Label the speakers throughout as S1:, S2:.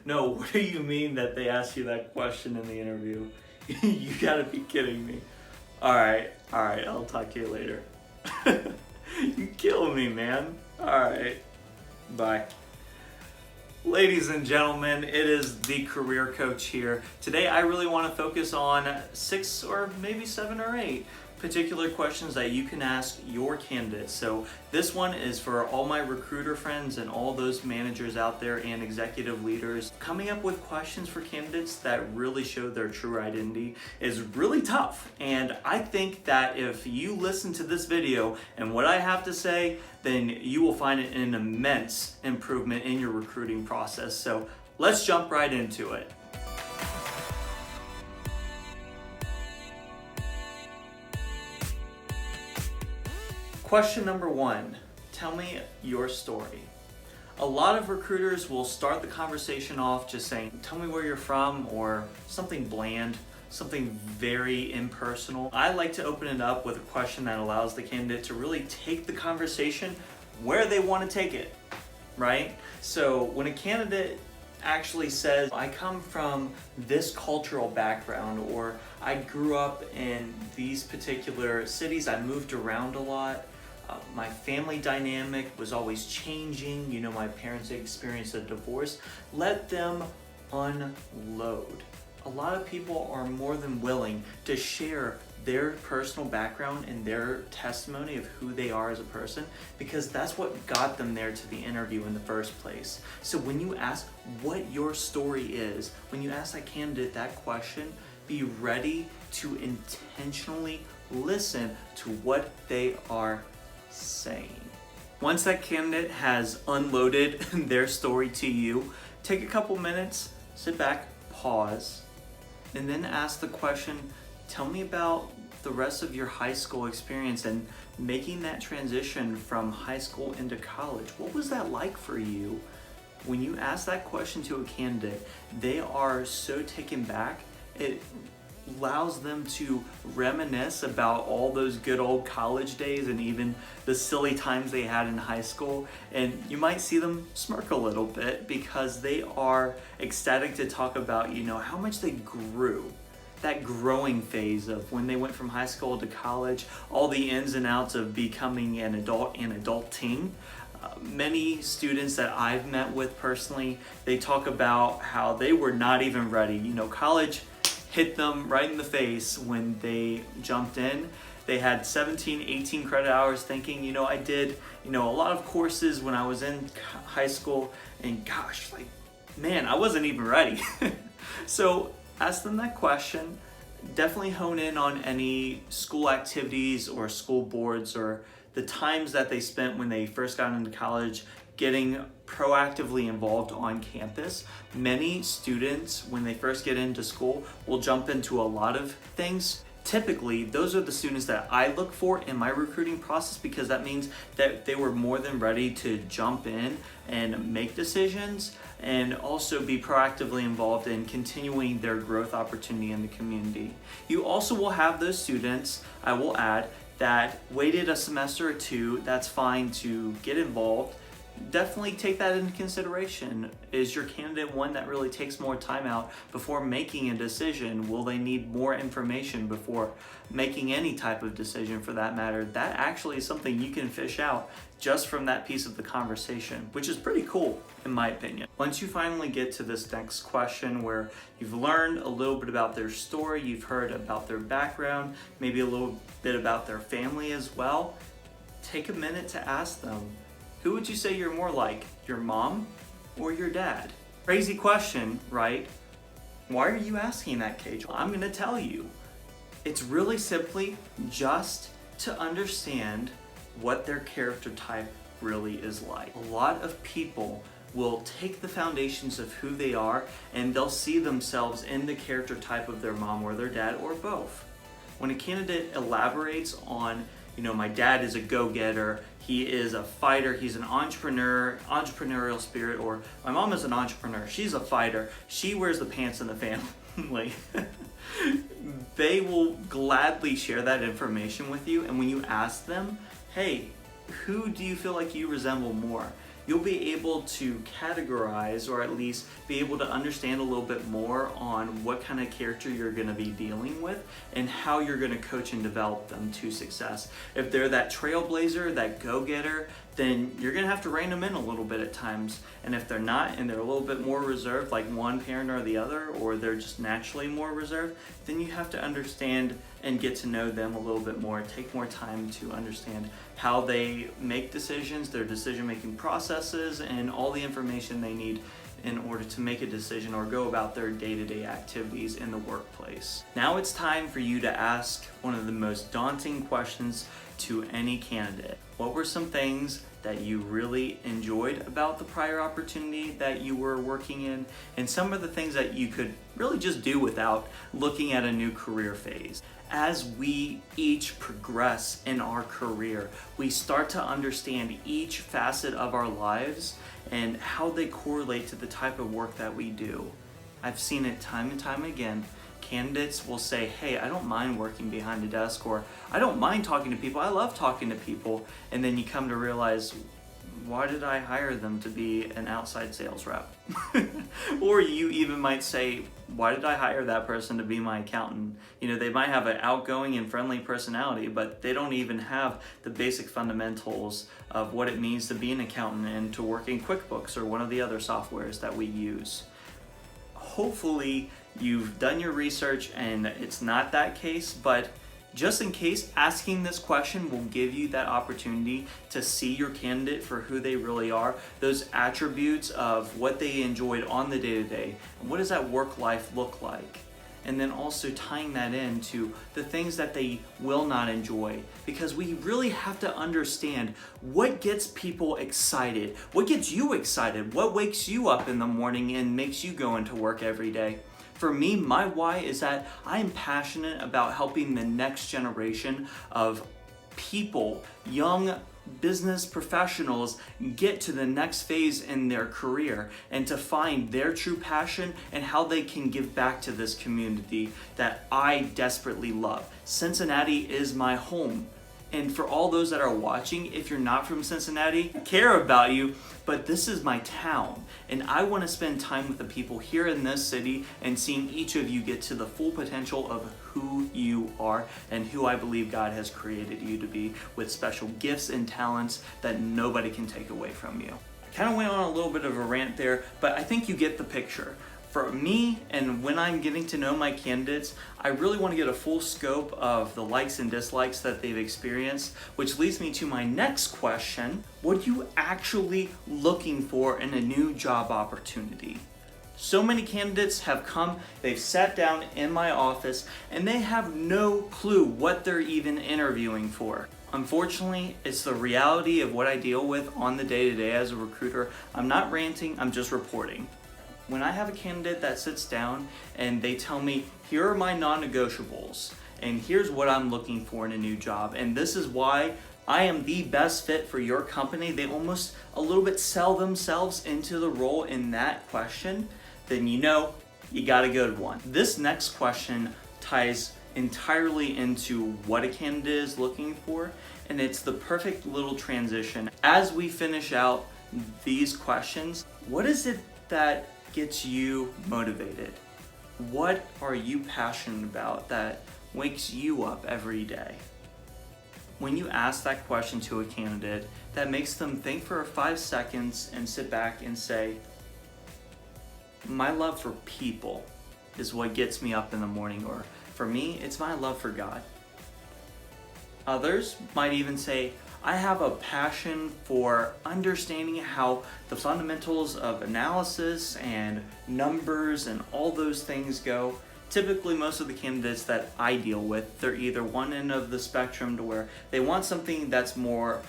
S1: No, what do you mean that they asked you that question in the interview? You gotta be kidding me. Alright, I'll talk to you later. You kill me, man. Alright, bye. Ladies and gentlemen, it is the career coach here. Today I really want to focus on 6 or maybe 7 or 8 particular questions that you can ask your candidates. So this one is for all my recruiter friends and all those managers out there and executive leaders. Coming up with questions for candidates that really show their true identity is really tough. And I think that if you listen to this video and what I have to say, then you will find it an immense improvement in your recruiting process. So let's jump right into it. Question number 1, tell me your story. A lot of recruiters will start the conversation off just saying, tell me where you're from, or something bland, something very impersonal. I like to open it up with a question that allows the candidate to really take the conversation where they want to take it, right? So when a candidate actually says, I come from this cultural background, or I grew up in these particular cities, I moved around a lot, my family dynamic was always changing, you know, my parents experienced a divorce, let them unload. A lot of people are more than willing to share their personal background and their testimony of who they are as a person, because that's what got them there to the interview in the first place. So when you ask what your story is, when you ask that candidate that question, be ready to intentionally listen to what they are saying. Once that candidate has unloaded their story to you, take a couple minutes, sit back, pause, and then ask the question, tell me about the rest of your high school experience and making that transition from high school into college. What was that like for you? When you ask that question to a candidate, they are so taken back, it allows them to reminisce about all those good old college days and even the silly times they had in high school. And you might see them smirk a little bit because they are ecstatic to talk about, you know, how much they grew. That growing phase of when they went from high school to college, all the ins and outs of becoming an adult and adulting. Many students that I've met with personally, they talk about how they were not even ready. You know, college hit them right in the face when they jumped in. They had 17, 18 credit hours thinking, you know, I did, you know, a lot of courses when I was in high school, and gosh, like, man, I wasn't even ready. So ask them that question. Definitely hone in on any school activities or school boards or the times that they spent when they first got into college getting proactively involved on campus. Many students, when they first get into school, will jump into a lot of things. Typically, those are the students that I look for in my recruiting process, because that means that they were more than ready to jump in and make decisions and also be proactively involved in continuing their growth opportunity in the community. You also will have those students, I will add, that waited a semester or two. That's fine to get involved. Definitely take that into consideration. Is your candidate one that really takes more time out before making a decision? Will they need more information before making any type of decision for that matter? That actually is something you can fish out just from that piece of the conversation, which is pretty cool in my opinion. Once you finally get to this next question where you've learned a little bit about their story, you've heard about their background, maybe a little bit about their family as well, take a minute to ask them, who would you say you're more like, your mom or your dad? Crazy question, right? Why are you asking that, Cage? I'm gonna tell you. It's really simply just to understand what their character type really is like. A lot of people will take the foundations of who they are and they'll see themselves in the character type of their mom or their dad or both. When a candidate elaborates on, you know, my dad is a go-getter, he is a fighter, he's an entrepreneur, entrepreneurial spirit, or my mom is an entrepreneur, she's a fighter, she wears the pants in the family. They will gladly share that information with you, and when you ask them, hey, who do you feel like you resemble more? you'll be able to categorize, or at least be able to understand a little bit more on what kind of character you're going to be dealing with and how you're going to coach and develop them to success. If they're that trailblazer, that go-getter, then you're going to have to rein them in a little bit at times. And if they're not, and they're a little bit more reserved, like one parent or the other, or they're just naturally more reserved, then you have to understand and get to know them a little bit more. Take more time to understand how they make decisions, their decision-making processes, and all the information they need in order to make a decision or go about their day-to-day activities in the workplace. Now it's time for you to ask one of the most daunting questions to any candidate. What were some things that you really enjoyed about the prior opportunity that you were working in, and some of the things that you could really just do without looking at a new career phase? As we each progress in our career, we start to understand each facet of our lives and how they correlate to the type of work that we do. I've seen it time and time again. Candidates will say, hey, I don't mind working behind a desk, or I don't mind talking to people, I love talking to people. And then you come to realize, why did I hire them to be an outside sales rep? Or you even might say, why did I hire that person to be my accountant? You know, they might have an outgoing and friendly personality, but they don't even have the basic fundamentals of what it means to be an accountant and to work in QuickBooks or one of the other softwares that we use. Hopefully you've done your research and it's not that case, but just in case, asking this question will give you that opportunity to see your candidate for who they really are, those attributes of what they enjoyed on the day-to-day, and what does that work life look like? And then also tying that into the things that they will not enjoy, because we really have to understand what gets people excited, what gets you excited, what wakes you up in the morning and makes you go into work every day. For me, my why is that I am passionate about helping the next generation of people, young business professionals, get to the next phase in their career and to find their true passion and how they can give back to this community that I desperately love. Cincinnati is my home. And for all those that are watching, if you're not from Cincinnati, I care about you, but this is my town. And I want to spend time with the people here in this city and seeing each of you get to the full potential of who you are and who I believe God has created you to be, with special gifts and talents that nobody can take away from you. I kind of went on a little bit of a rant there, but I think you get the picture. For me, and when I'm getting to know my candidates, I really want to get a full scope of the likes and dislikes that they've experienced, which leads me to my next question. What are you actually looking for in a new job opportunity? So many candidates have come, they've sat down in my office, and they have no clue what they're even interviewing for. Unfortunately, it's the reality of what I deal with on the day-to-day as a recruiter. I'm not ranting, I'm just reporting. When I have a candidate that sits down and they tell me, here are my non-negotiables, and here's what I'm looking for in a new job, and this is why I am the best fit for your company, they almost a little bit sell themselves into the role in that question, then you know you got a good one. This next question ties entirely into what a candidate is looking for, and it's the perfect little transition. As we finish out these questions, what is it that gets you motivated? What are you passionate about that wakes you up every day? When you ask that question to a candidate, that makes them think for 5 seconds and sit back and say, my love for people is what gets me up in the morning, or for me, it's my love for God. Others might even say, I have a passion for understanding how the fundamentals of analysis and numbers and all those things go. Typically, most of the candidates that I deal with, they're either one end of the spectrum to where they want something that's more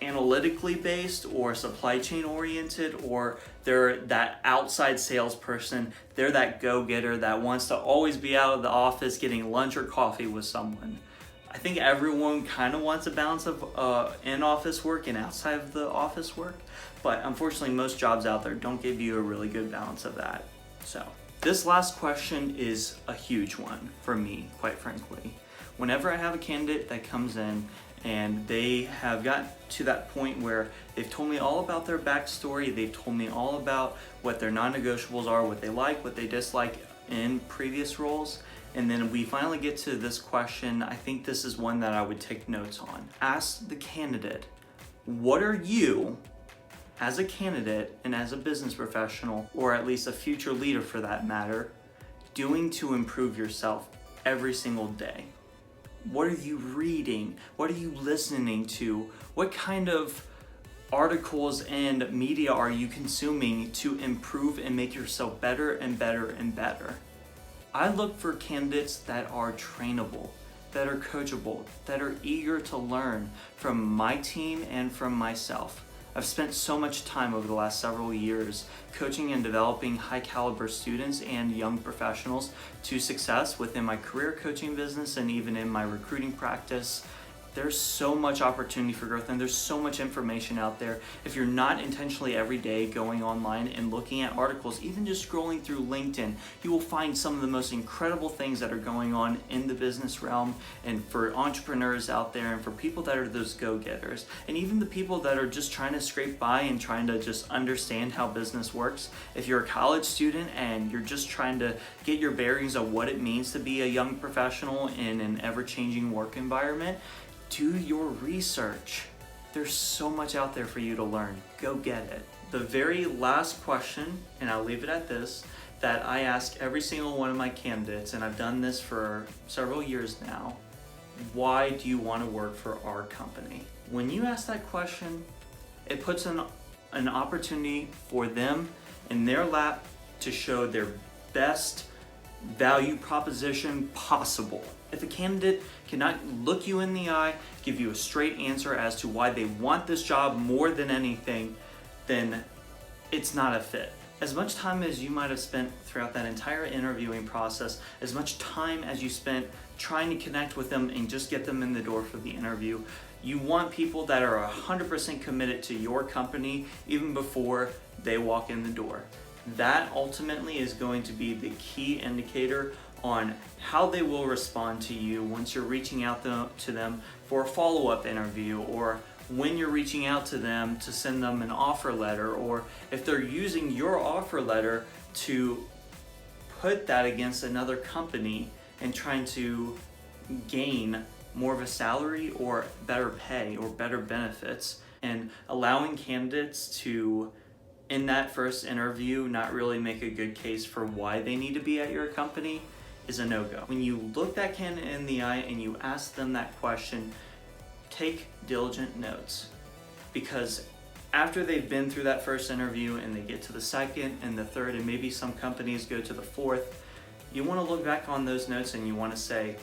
S1: analytically based or supply chain oriented, or they're that outside salesperson, they're that go-getter that wants to always be out of the office getting lunch or coffee with someone. I think everyone kind of wants a balance of in-office work and outside of the office work, but unfortunately most jobs out there don't give you a really good balance of that. So this last question is a huge one for me, quite frankly. Whenever I have a candidate that comes in and they have got to that point where they've told me all about their backstory, they've told me all about what their non-negotiables are, what they like, what they dislike in previous roles. And then we finally get to this question. I think this is one that I would take notes on. Ask the candidate, what are you, as a candidate and as a business professional, or at least a future leader for that matter, doing to improve yourself every single day? What are you reading? What are you listening to? What kind of articles and media are you consuming to improve and make yourself better and better and better? I look for candidates that are trainable, that are coachable, that are eager to learn from my team and from myself. I've spent so much time over the last several years coaching and developing high caliber students and young professionals to success within my career coaching business and even in my recruiting practice. There's so much opportunity for growth and there's so much information out there. If you're not intentionally every day going online and looking at articles, even just scrolling through LinkedIn, you will find some of the most incredible things that are going on in the business realm and for entrepreneurs out there and for people that are those go-getters. And even the people that are just trying to scrape by and trying to just understand how business works. If you're a college student and you're just trying to get your bearings of what it means to be a young professional in an ever-changing work environment, do your research. There's so much out there for you to learn. Go get it. The very last question, and I'll leave it at this, that I ask every single one of my candidates, and I've done this for several years now: why do you want to work for our company? When you ask that question, it puts an opportunity for them in their lap to show their best value proposition possible. If a candidate cannot look you in the eye, give you a straight answer as to why they want this job more than anything, then it's not a fit. As much time as you might have spent throughout that entire interviewing process, as much time as you spent trying to connect with them and just get them in the door for the interview, you want people that are 100% committed to your company even before they walk in the door. That ultimately is going to be the key indicator on how they will respond to you once you're reaching out to them for a follow-up interview, or when you're reaching out to them to send them an offer letter, or if they're using your offer letter to put that against another company and trying to gain more of a salary or better pay or better benefits, and allowing candidates to, in that first interview, not really make a good case for why they need to be at your company is a no-go. When you look that candidate in the eye and you ask them that question, take diligent notes, because after they've been through that first interview and they get to the second and the third, and maybe some companies go to the fourth, you want to look back on those notes and you want to say,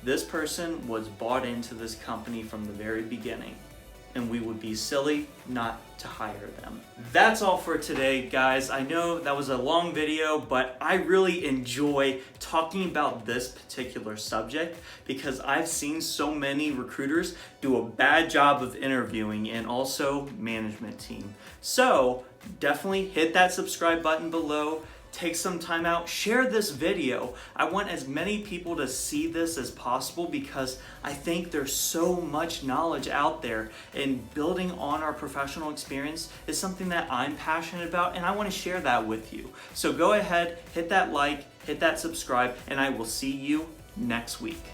S1: this person was bought into this company from the very beginning, and we would be silly not to hire them. That's all for today, guys. I know that was a long video, but I really enjoy talking about this particular subject because I've seen so many recruiters do a bad job of interviewing, and also management team. So definitely hit that subscribe button below. Take some time out, share this video. I want as many people to see this as possible because I think there's so much knowledge out there, and building on our professional experience is something that I'm passionate about, and I want to share that with you. So go ahead, hit that like, hit that subscribe, and I will see you next week.